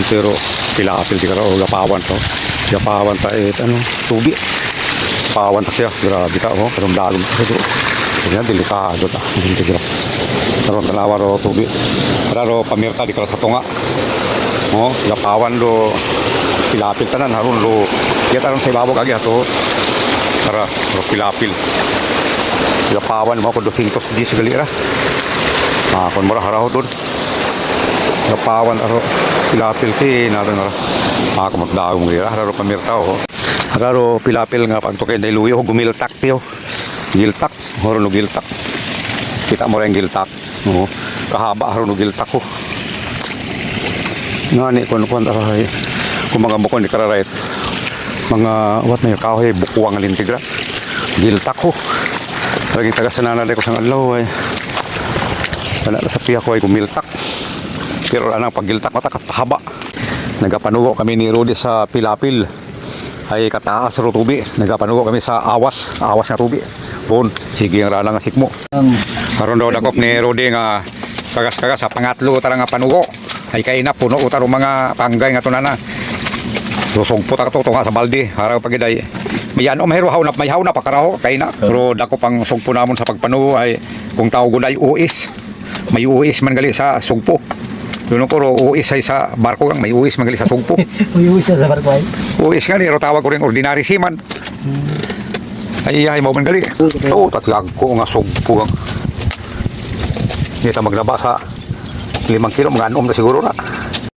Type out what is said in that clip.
pero pilapil di karo gapawan to. Gapawan ta ano tubi. Gapawan ta siya. Grabe ta oh, karon dalom ito. Kanya delikado ta. Hindi karon kalawa ro tubi. Pero pamirta di karo sa tunga. Oh, gapawan do pilapil tanan haron lo. Kita ron sa ibabaw agi ato. Para ro pilapil. Gapawan mo ko 210 galira. Kon mura haraw doon. Gapawan aro pilapil ti natin ara. Kumot daong galira haro pamirta oh. Haro pilapil nga pagtukay dai luyo gumiltak tiyo. Giltak, haro no giltak. Kita mo ring giltak. No. Kahaba haro no giltak ko. Ngani kon aray. Kung mga bukon di kararait. Mga what na kahoy bukuang alintigra. Giltak ko. Lagi taga sanana ko sang adlaw ay. Wala sa piya ko ay gumiltak. Pero anang paggiltak mata kapahaba. Nagapanugo kami ni Rudy sa pilapil. Ay kataas ro tubi. Nagapanugo kami sa awas nga tubi. Bon, sige ang rala nga sikmo. Karon daw dakop ni Rudy nga kagas-kagas sa pangatlo tara nga panugo. Ay kay na puno utaro mga panggay nga tunana. Susugpo ta to nga sa balde. Haraw pagiday. May ano may haw na pakaraho kay na. Pero dakop ang sugpo namon sa pagpanugo ay kung tawag gud ay uis. May uis man gali sa sugpo. Doon ko uis ay sa barko kang may uis man gali sa sugpo. May uis sa barko ay. Uis nga ni ro tawag ko ring ordinary seaman. Ay mo man gali. So tatyag ko nga sugpo kang. Kita maglaba sa 5 kilo mga anom na siguro na.